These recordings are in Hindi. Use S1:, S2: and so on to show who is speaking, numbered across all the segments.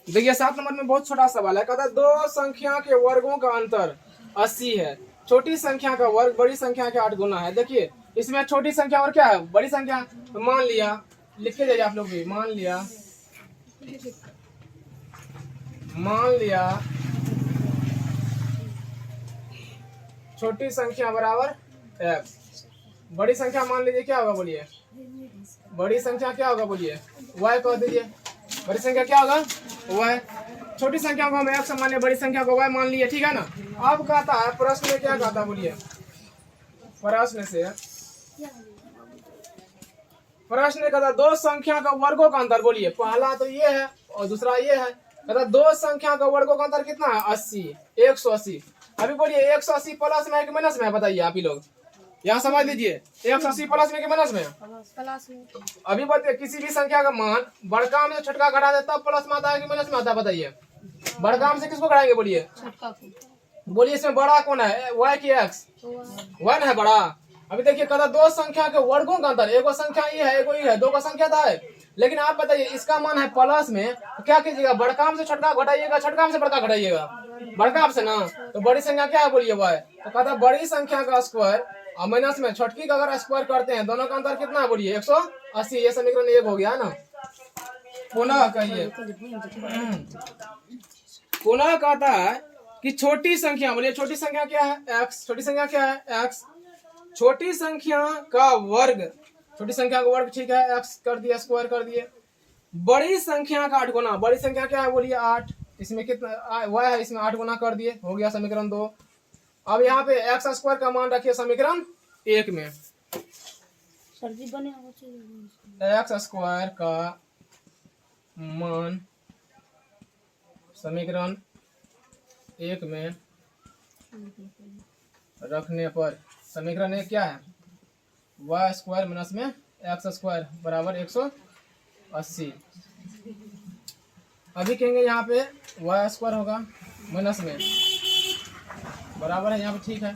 S1: देखिए 7 नंबर में बहुत छोटा सवाल है, कहता है दो संख्या के वर्गों का अंतर 80 है। छोटी संख्या का वर्ग बड़ी संख्या के 8 गुना है। देखिए इसमें छोटी संख्या और क्या है, बड़ी संख्या। तो मान लिया, लिख के जाइए आप लोग भी, मान लिया छोटी संख्या बराबर x, बड़ी संख्या मान लीजिए क्या होगा बोलिए, बड़ी संख्या क्या होगा बोलिए, y कह दीजिए। बड़ी संख्या क्या होगा, y। छोटी संख्या को हम x मान लिया, बड़ी संख्या को y मान लिए, ठीक है ना। अब कहता है प्रश्न में क्या कहता है बोलिए, प्रश्न कहता दो संख्या का वर्गों का अंतर बोलिए। पहला तो ये है और दूसरा ये है। कहता दो संख्या का वर्गों का अंतर कितना है, 80, 180। अभी बोलिए 180 प्लस में है कि माइनस में है, बताइए आप ही लोग, यहाँ समझ लीजिए। 180 प्लस में कि माइनस में, प्लस में। अभी बताइए किसी भी संख्या का मान बड़का में छोटका घटा दे तब प्लस में आता है कि माइनस में आता है, बताइए। बड़का में से किसको घटाएंगे बोलिए, बोलिए इसमें बड़ा कौन है, y की x, वन है बड़ा। अभी देखिए कहता दो संख्या के वर्गों का अंतर, एगो संख्या ये है एगो ये है, दो का संख्या था है। लेकिन आप बताइए इसका मान है प्लस में, तो क्या कीजिएगा, बड़का से छोटका घटाइएगा, छोटका से बड़का घटाइएगा, बड़का से ना। तो बड़ी संख्या क्या है बोलिए y। तो कहता बड़ी संख्या का स्क्वायर और माइनस में छोटकी का अगर स्क्वायर करते हैं, दोनों का अंतर कितना है बोलिए, 180। ये समीकरण 1 हो गया है ना। पुनः कहिए, पुनः कहता है कि छोटी संख्या बोलिए, छोटी संख्या क्या है, x। छोटी संख्या क्या है, x। छोटी संख्या का वर्ग, छोटी संख्या का वर्ग, ठीक है, x कर दिया, स्क्वायर कर दिए। बड़ी संख्या का 8 गुना, बड़ी संख्या क्या है बोलिए 8। इसमें कितना y है, इसमें 8 गुना कर दिए, हो गया समीकरण 2। अब यहाँ पे x स्क्वायर का मान रखिए समीकरण 1 में। x स्क्वायर का मान समीकरण 1 में रखने पर समीकरण 1 क्या है, y स्क्वायर माइनस में x स्क्वायर बराबर 180। अभी कहेंगे यहाँ पे y स्क्वायर होगा माइनस में बराबर है, यहाँ पे ठीक है।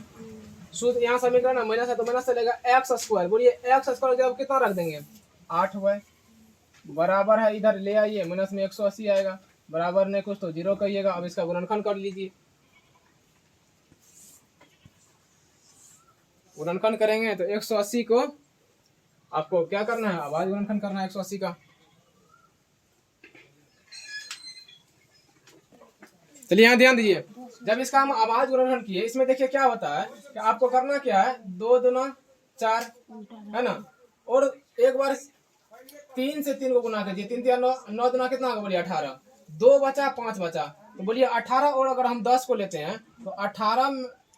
S1: शुद्ध यहाँ समीकरण है, माइनस है तो माइनस चलेगा, x स्क्वायर बोलिए, x स्क्वायर जब कितना रख देंगे 8y बराबर है, इधर ले आइए, माइनस में 180 आएगा, बराबर नहीं कुछ तो 0 कहिएगा। अब इसका गुणनखंड कर लीजिए, गुणनखंड करेंगे तो 180 को आपको क्या करना है, आवाज गुणनखंड करना है 180 का। चलिए यहाँ ध्यान दीजिए, जब इसका हम आवाज गुणनखंड किए, इसमें देखिए क्या होता है कि आपको करना क्या है, 2 दूना 4 है ना, और एक बार 3 से 3 को गुना कीजिए, 3 3 9, 9 दूना कितना होगा बोलिए 18, 2 बचा 5 बचा, तो बोलिए 18। और अगर हम 10 को लेते हैं तो 18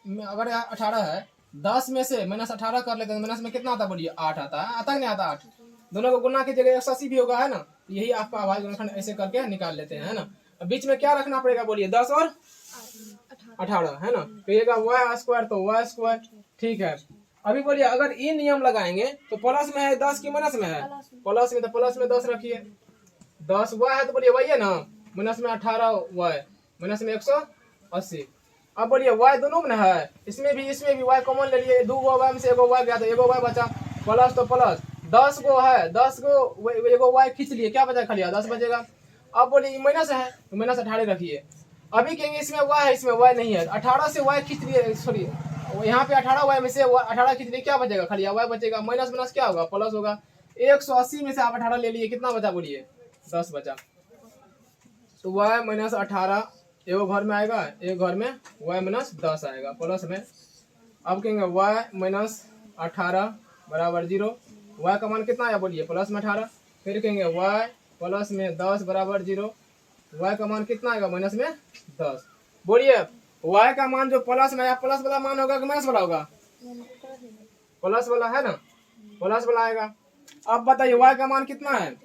S1: में अगर 18 है, 10 में से माइनस 18 कर लेते हैं, माइनस में कितना आता है बोलिए 8 आता है, आता है नहीं आता 8। दोनों को गुना कीजिएगा 180 भी होगा, है ना। यही आपका आवाज गुणनखंड ऐसे करके निकाल लेते हैं, है ना। बीच में क्या रखना पड़ेगा बोलिए, 10 और 18, है ना। कहिएगा y स्क्वायर तो y स्क्वायर, ठीक है। अभी बोलिए अगर ये नियम लगाएंगे तो प्लस में है 10 की माइनस में है, प्लस में, तो प्लस में 10 रखिए, 10 y है तो बोलिए y है ना, माइनस में 18 y, माइनस में 180। अब बोलिए y दोनों में है, इसमें भी y कॉमन ले लिए, 2 y में से एगो y गया तो एगो y बचा, प्लस तो प्लस, 10 गो है, 10 गो एगो y खींच लिए, क्या बचा खाली 10 बचेगा। अब बोलिए माइनस है तो माइनस 18 रखिए। अभी कहेंगे इसमें y है, इसमें y नहीं है, 18 से y खींच लिए, सॉरी यहाँ पे 18 y में से 18 खींच लिए, क्या बचेगा खाली y बचेगा, माइनस माइनस क्या होगा प्लस होगा। 180 में से आप 18 ले लिए, कितना बचा बोलिए 10 बचा। तो y माइनस 18 एगो घर में आएगा, एक घर में y माइनस 10 आएगा प्लस में। अब कहेंगे y माइनस 18 बराबर 0, y का मान कितना आया बोलिए प्लस में 18। फिर कहेंगे y प्लस में 10 बराबर 0, y का मान कितना आएगा माइनस में 10। बोलिए y का मान जो प्लस में आया, प्लस वाला मान होगा कि माइनस वाला होगा, प्लस वाला है ना, प्लस वाला आएगा। अब बताइए y का मान कितना है,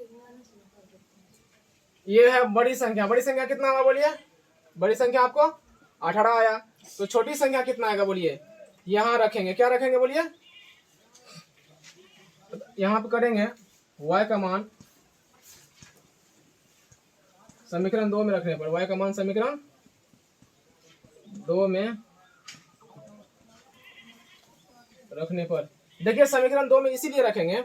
S1: ये है बड़ी संख्या, बड़ी संख्या कितना होगा बोलिए, बड़ी संख्या आपको 18 आया। तो छोटी संख्या कितना आएगा बोलिए, यहाँ रखेंगे, क्या रखेंगे बोलिए, यहाँ पे करेंगे y का मान समीकरण 2 में रखने पर, y का मान समीकरण 2 में रखने पर, देखिए समीकरण 2 में इसीलिए रखेंगे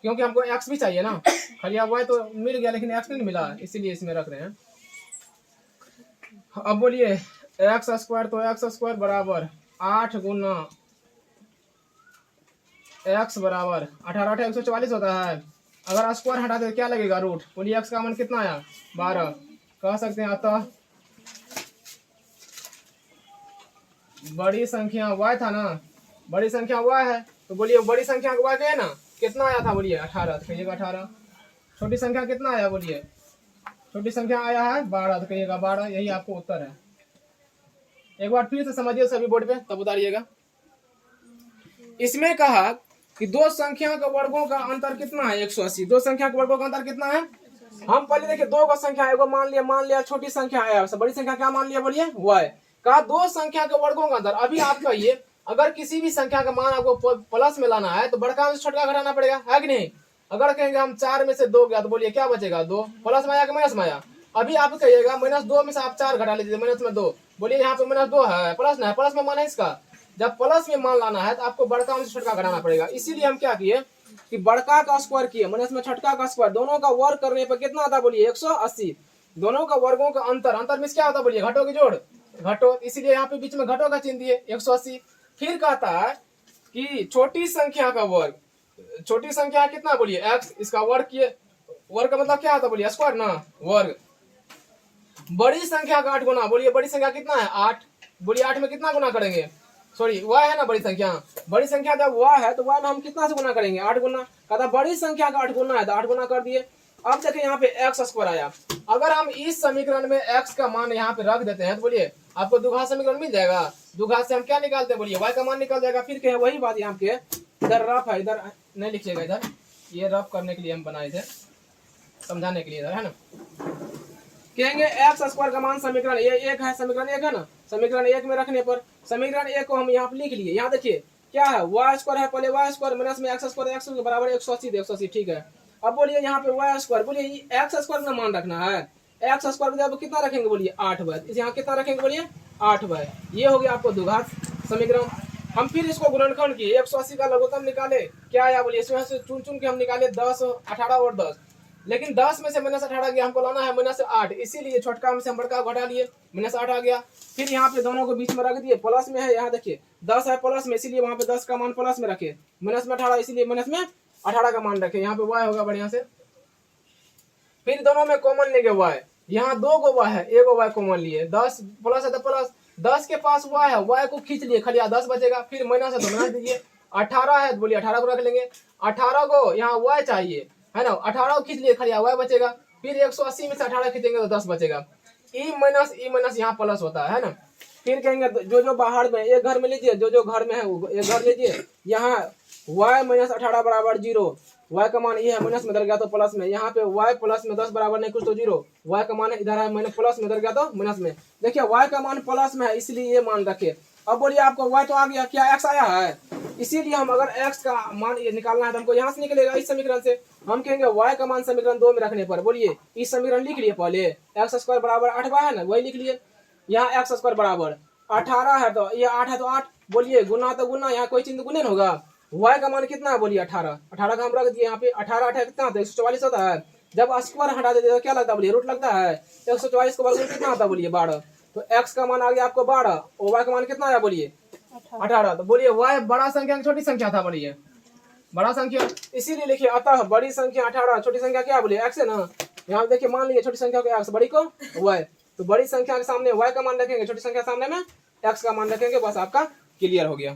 S1: क्योंकि हमको x भी चाहिए ना, खाली अब y तो मिल गया लेकिन x नहीं मिला, इसीलिए इसमें रख रहे हैं। अब बोलिए एक्स स्क्वायर, तो एक्स स्क्वायर बराबर 8 गुना एक्स बराबर 18 144 होता है। अगर स्क्वायर हटाते तो क्या लगेगा, रूट। बोलिए एक्स का मान कितना आया, 12। कह सकते हैं अतः बड़ी संख्या y था ना, बड़ी संख्या y है, तो बोलिए बड़ी संख्या का y है ना, कितना आया था, बोलिए 18, तो कहिएगा 18। छोटी संख्या कितना आया, बोलिए छोटी संख्या आया है 12, तो कहिएगा 12। यही आपको उत्तर है। एक बार फिर से समझिए सभी बोर्ड पे, तब उतारिएगा। इसमें कहा कि दो संख्या के वर्गों का अंतर कितना है, 180। दो संख्या के वर्गों का अंतर कितना है। हम पहले देखिए दो का संख्या एगो मान लिया छोटी संख्या है, बड़ी संख्या क्या मान लिया, बोलिए y। कहा दो संख्या के वर्गों का अंतर। अभी आप कहिए अगर किसी भी संख्या का मान आपको प्लस में लाना है तो बड़का में से छोटका घटाना पड़ेगा, है कि नहीं। अगर कहेंगे हम 4 में से 2 गया तो बोलिए क्या बचेगा, 2। प्लस में आया कि माइनस में आया। अभी आप कहिएगा -2 में से आप 4 घटा लीजिए, माइनस में 2। बोलिए यहाँ पे -2 है, प्लस ना है, प्लस में मान है इसका। जब प्लस में मान लाना है तो आपको बड़का में से छोटका घटाना पड़ेगा। इसीलिए हम क्या किए कि बड़का का स्क्वायर किए माइनस में छोटका का स्क्वायर, दोनों का वर्ग करने पर कितना आता, बोलिए 180। दोनों का वर्गों का अंतर, अंतर में क्या होता, बोलिए घटो की जोड़, घटो। इसीलिए यहाँ पे बीच में घटो का चिन्ह दिए 180। फिर कहता है कि छोटी संख्या का वर्ग, छोटी संख्या कितना, बोलिए x, इसका वर्ग किए। वर्ग का मतलब क्या होता, बोलिए स्क्वायर ना, वर्ग। बड़ी संख्या का 8 गुना, बोलिए बड़ी संख्या कितना है, 8। बोलिए 8 में कितना गुना करेंगे, सॉरी y है ना बड़ी संख्या। बड़ी संख्या जब y है तो y में हम कितना से गुना करेंगे, 8 गुना। कहता बड़ी संख्या का 8 गुना है तो 8 गुना कर दिए। अब देखिए यहाँ पे एक्स स्क्वायर आया। अगर हम इस समीकरण में x का मान यहाँ पे रख देते हैं तो बोलिए आपको द्विघात समीकरण मिल जाएगा। द्विघात से हम क्या निकालते हैं, बोलिए y का मान निकल जाएगा। फिर कहे वही बात यहाँ पे, इधर रफ है, इधर नहीं लिखिएगा, इधर ये रफ करने के लिए हम बनाए थे, समझाने के लिए इधर है ना। कहेंगे एक्स स्क्वायर का मान समीकरण ये 1 है, समीकरण 1 है ना। समीकरण 1 में रखने पर समीकरण 1 को हम यहाँ पे लिख लिए। यहाँ देखिए क्या है, वाई स्क्वायर है, पहले वाई स्क्वायर माइनस में एक्स स्क्वायर, एक्स बराबर 180, 180 ठीक है। अब बोलिए यहाँ पे वाई स्क्वायर, बोलिए एक्स स्क्वायर का मान रखना है। एक्स स्क्वायर जब कितना रखेंगे, बोलिए 8 बाय, यहाँ कितना रखेंगे, बोलिए 8 बाय। ये हो गया आपको द्विघात समीकरण। हम फिर इसको गुणनखंड किए, 180 का लघुत्तम निकाले, क्या आया, बोलिए इसमें से चुन चुन के हम निकाले 10, 18 और 10। लेकिन 10 में से -18 गया, हमको लाना है -8, इसीलिए छोटका में से हम बड़का घटा लिए, -8 आ गया। फिर यहाँ पे दोनों को बीच में रख दिए, प्लस में है, यहाँ देखिए 10 है प्लस में, इसीलिए वहां पे 10 का मान प्लस में रखे, माइनस में 18 इसलिए माइनस में 18 का मान रखे। यहाँ पे y होगा बढ़िया से। फिर दोनों में कॉमन लेंगे y, यहाँ 2 गो y है, 1 y कॉमन लिए, 10 प्लस है तो प्लस, 10 के पास y है, y को खींच लिए, खाली 10 बचेगा। फिर माइनस है तो माइनस दीजिए, 18 है तो बोलिए 18 को रख लेंगे। 18 को यहाँ y चाहिए है ना, 18 को खींच लिए, खाली y बचेगा। फिर 180 में से 18 खींचेंगे तो 10 बचेगा। ई माइनस यहाँ प्लस होता है ना। फिर कहेंगे जो जो बाहर में एक घर में लीजिए, जो जो घर में है वो एक घर लीजिए। यहाँ y -18 बराबर 0, y का मान ये है, माइनस में इधर गया तो प्लस में। यहाँ पे y प्लस में 10 बराबर नहीं कुछ तो 0, y का मान इधर है, मैंने प्लस में इधर गया तो माइनस में। देखिए y का मान प्लस में है इसलिए ये मान रखे। अब बोलिए आपको y तो आ गया, क्या x आया है, इसीलिए हम अगर x का मान ये निकालना है तो हमको यहाँ से निकलेगा, इस समीकरण से। हम कहेंगे y का मान समीकरण 2 में रखने पर, बोलिए इस समीकरण लिख लिए पहले, एक्स स्क्वायर बराबर 8 है ना, वही लिख लिए। यहाँ एक्स स्क्वायर बराबर 18 है तो ये 8 है तो 8, बोलिए गुना तो गुना, यहाँ कोई चिन्ह गुने होगा। y का मान कितना है, बोलिए 18, 18 का हम रख दिए यहाँ पे। 18 8 कितना होता है, 144 होता है। जब स्क्वायर हटा देते तो क्या लगता है, बोलिए रूट लगता है। 144 का वर्गमूल कितना होता है, बोलिए 12। तो x का मान आ गया आपको 12 और y का मान कितना आया, बोलिए 18। तो बोलिए y बड़ा संख्या छोटी संख्या था, बोलिए बड़ा संख्या, इसीलिए लिखिए अतः बड़ी संख्या 18, छोटी संख्या क्या, बोलिए x है ना। यहाँ देखिए मान लीजिए छोटी संख्या को x, बड़ी को y, तो बड़ी संख्या के सामने y का मान रखेंगे, छोटी संख्या के सामने में x का मान रखेंगे, बस आपका क्लियर हो गया।